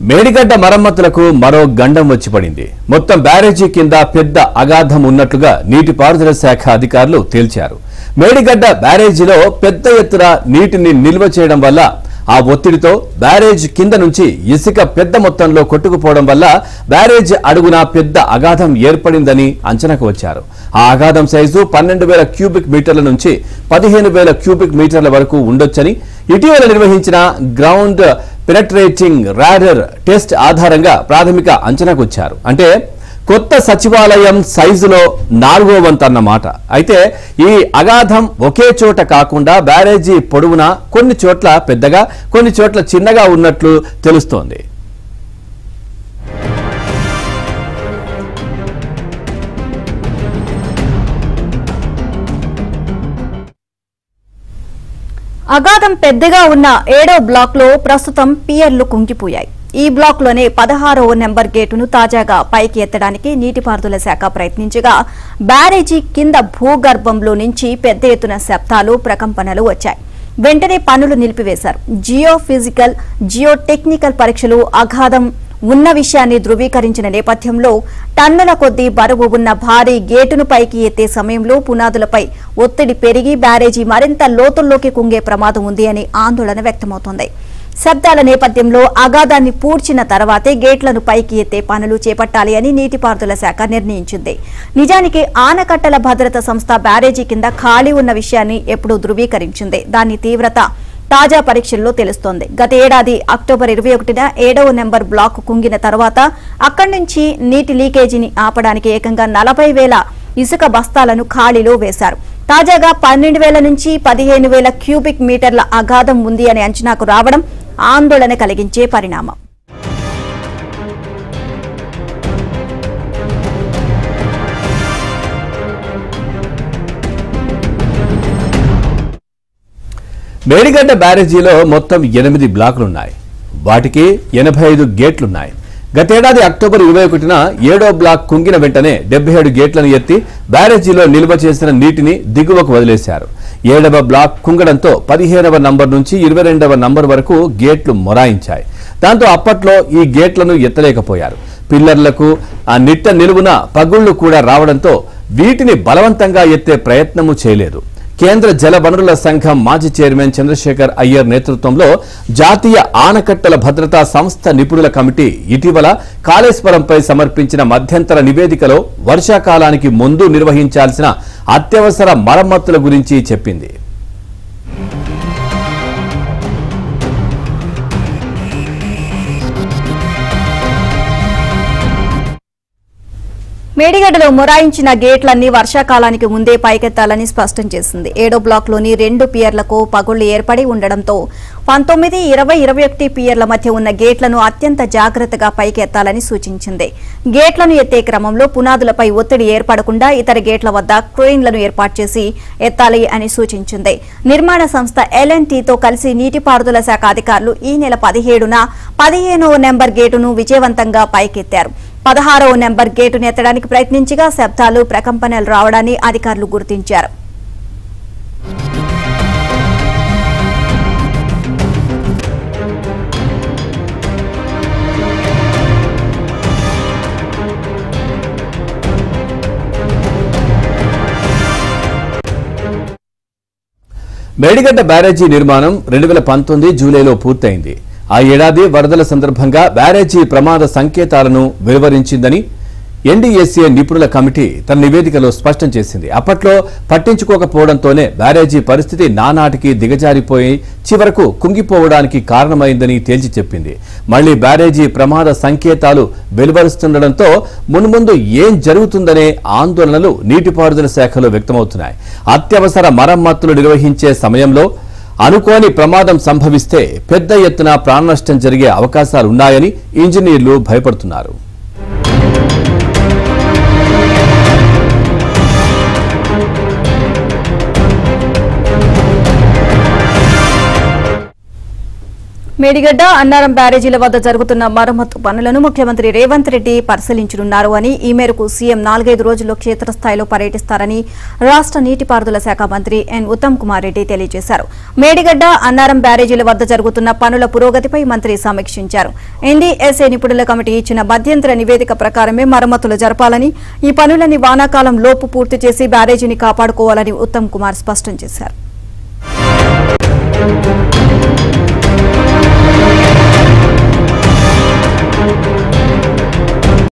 మేడిగడ్డ మరమ్మతులకు మరో గండం వచ్చి పడింది. మొత్తం బ్యారేజీ కింద పెద్ద అగాధం ఉన్నట్లుగా నీటిపారుదల శాఖ అధికారులు తేల్చారు. మేడిగడ్డ బ్యారేజీలో పెద్ద ఎత్తున నీటిని నిల్వ చేయడం వల్ల ఆ ఒత్తిడితో బ్యారేజ్ కింద నుంచి ఇసుక పెద్ద మొత్తంలో కొట్టుకుపోవడం వల్ల బ్యారేజ్ అడుగున పెద్ద అగాధం ఏర్పడిందని అంచనాకు వచ్చారు. ఆ అగాధం సైజు 12,000 క్యూబిక్ మీటర్ల నుంచి 15,000 క్యూబిక్ మీటర్ల వరకు ఉండొచ్చని ఇటీవల నిర్వహించిన గ్రౌండ్ పెనట్రేటింగ్ రాడర్ టెస్ట్ ఆధారంగా ప్రాథమిక అంచనాకు వచ్చారు. అంటే కొత్త సచివాలయం సైజులో 4వ వంతు అన్నమాట. అయితే ఈ అగాధం ఒకే చోట కాకుండా బ్యారేజీ పొడవునా కొన్ని చోట్ల పెద్దగా కొన్ని చోట్ల చిన్నగా ఉన్నట్లు తెలుస్తోంది. అగాధం పెద్దగా ఉన్న 7వ బ్లాక్ లో ప్రస్తుతం పియర్లు కుంగిపోయాయి. ఈ బ్లాక్ లోనే 16వ నెంబర్ గేటును తాజాగా పైకి ఎత్తడానికి నీటిపారుదల శాఖ ప్రయత్నించగా బ్యారేజీ కింద భూగర్భంలో నుంచి పెద్ద ఎత్తున శబ్దాలు ప్రకంపనలు వచ్చాయి. వెంటనే పనులు నిలిపివేశారు. జియోఫిజికల్ జియోటెక్నికల్ పరీక్షలు అగాధం ఉన్న విషయాన్ని ధృవీకరించిన నేపథ్యంలో టన్నుల కొద్దీ బరువు ఉన్న భారీ గేటును పైకి ఎత్తే సమయంలో పునాదులపై ఒత్తిడి పెరిగి బ్యారేజీ మరింత లోతుల్లోకి కుంగే ప్రమాదం ఉంది అని ఆందోళన వ్యక్తమవుతోంది. శబ్దాల నేపథ్యంలో అగాధాన్ని పూడ్చిన తర్వాతే గేట్లను పైకి ఎత్తే పనులు చేపట్టాలి అని నీటిపారుదల శాఖ నిర్ణయించింది. నిజానికి ఆనకట్టల భద్రత సంస్థ బ్యారేజీ కింద ఖాళీ ఉన్న విషయాన్ని ఎప్పుడూ ధృవీకరించింది. దాని తీవ్రత తాజా పరీక్షల్లో తెలుస్తోంది. గత ఏడాది అక్టోబర్ 21న 7వ నెంబర్ బ్లాక్ కుంగిన తర్వాత అక్కడి నుంచి నీటి లీకేజీని ఆపడానికి ఏకంగా 40,000 ఇసుక బస్తాలను ఖాళీలో వేశారు. తాజాగా 12,000 నుంచి 15,000 క్యూబిక్ మీటర్ల అగాధం ఉంది అనే అంచనాకు రావడం ఆందోళన కలిగించే పరిణామం. మేడిగడ్డ బ్యారేజీలో మొత్తం 8 బ్లాకులున్నాయి. వాటికి 85 గేట్లున్నాయి. గతేడాది అక్టోబర్ 21న 7వ బ్లాక్ కుంగిన వెంటనే 77 గేట్లను ఎత్తి బ్యారేజీలో నిల్వ చేసిన నీటిని దిగువకు వదిలేశారు. 7వ బ్లాక్ కుంగడంతో 15వ నంబర్ నుంచి 22వ నంబర్ వరకు గేట్లు మొరాయించాయి. దాంతో అప్పట్లో ఈ గేట్లను ఎత్తలేకపోయారు. పిల్లర్లకు ఆ నిట్ట నిలువున పగుళ్లు కూడా రావడంతో వీటిని బలవంతంగా ఎత్తే ప్రయత్నము చేయలేదు. కేంద్ర జల వనరుల సంఘం మాజీ చైర్మన్ చంద్రశేఖర్ అయ్యర్ నేతృత్వంలో జాతీయ ఆనకట్టల భద్రతా సంస్థ నిపుణుల కమిటీ ఇటీవల కాళేశ్వరంపై సమర్పించిన మధ్యంతర నివేదికలో వర్షాకాలానికి ముందు నిర్వహించాల్సిన అత్యవసర మరమ్మతుల గురించి చెప్పింది. మేడిగడ్డలో మొరాయించిన గేట్లన్నీ వర్షాకాలానికి ముందే పైకెత్తాలని స్పష్టం చేసింది. 7వ బ్లాక్ లోని 2 పియర్లకు పగుళ్లు ఏర్పడి ఉండడంతో 19, 20, 21 పియర్ల మధ్య ఉన్న గేట్లను అత్యంత జాగ్రత్తగా పైకెత్తాలని సూచించింది. గేట్లను ఎత్తే క్రమంలో పునాదులపై ఒత్తిడి ఏర్పడకుండా ఇతర గేట్ల వద్ద క్రెయిన్లను ఏర్పాటు చేసి ఎత్తాలి అని సూచించింది. నిర్మాణ సంస్థ L&Tతో కలిసి నీటిపారుదల శాఖ అధికారులు ఈ నెల 17న 15వ నెంబర్ గేటును విజయవంతంగా పైకెత్తారు. 16వ నెంబర్ గేటును ఎత్తడానికి ప్రయత్నించగా శబ్దాలు ప్రకంపనలు రావడాన్ని అధికారులు గుర్తించారు. మేడిగడ్డ బ్యారేజీ నిర్మాణం 2019 జూలైలో పూర్తయింది. ఆ ఏడాది వరదల సందర్భంగా బ్యారేజీ ప్రమాద సంకేతాలను వెలువరించిందని ఎన్డీఎస్ఏ నిపుణుల కమిటీ తన నివేదికలో స్పష్టం చేసింది. అప్పట్లో పట్టించుకోకపోవడంతోనే బ్యారేజీ పరిస్థితి నానాటికి దిగజారిపోయి చివరకు కుంగిపోవడానికి కారణమైందని తేల్చి చెప్పింది. మళ్లీ బ్యారేజీ ప్రమాద సంకేతాలు వెలువరుస్తుండటంతో మున్ముందు ఏం జరుగుతుందనే ఆందోళనలు నీటిపారుదల శాఖలో వ్యక్తమవుతున్నాయి. అత్యవసర మరమ్మతులు నిర్వహించే సమయంలో అనుకోని ప్రమాదం సంభవిస్తే పెద్ద ఎత్తున ప్రాణనష్టం జరిగే అవకాశాలున్నాయని ఇంజనీర్లు భయపడుతున్నారు. మేడిగడ్డ అన్నారం బ్యారేజీల వద్ద జరుగుతున్న మరమ్మతు పనులను ముఖ్యమంత్రి రేవంత్ రెడ్డి పరిశీలించనున్నారు అని ఈ మేరకు సీఎం 4-5 రోజుల్లో క్షేత్రస్థాయిలో పర్యటిస్తారని రాష్ట్ర నీటిపారుదల శాఖ మంత్రి ఎన్ ఉత్తమ్ కుమార్ రెడ్డి తెలియజేశారు. మేడిగడ్డ అన్నారం బ్యారేజీల వద్ద జరుగుతున్న పనుల పురోగతిపై మంత్రి సమీక్షించారు. ఎన్డీఎస్ఏ నిపుణుల కమిటీ ఇచ్చిన మధ్యంతర నివేదిక ప్రకారమే మరమ్మతులు జరపాలని, ఈ పనులని వానాకాలం లోపు పూర్తి చేసి బ్యారేజీని కాపాడుకోవాలని ఉత్తమ్ కుమార్ స్పష్టం చేశారు.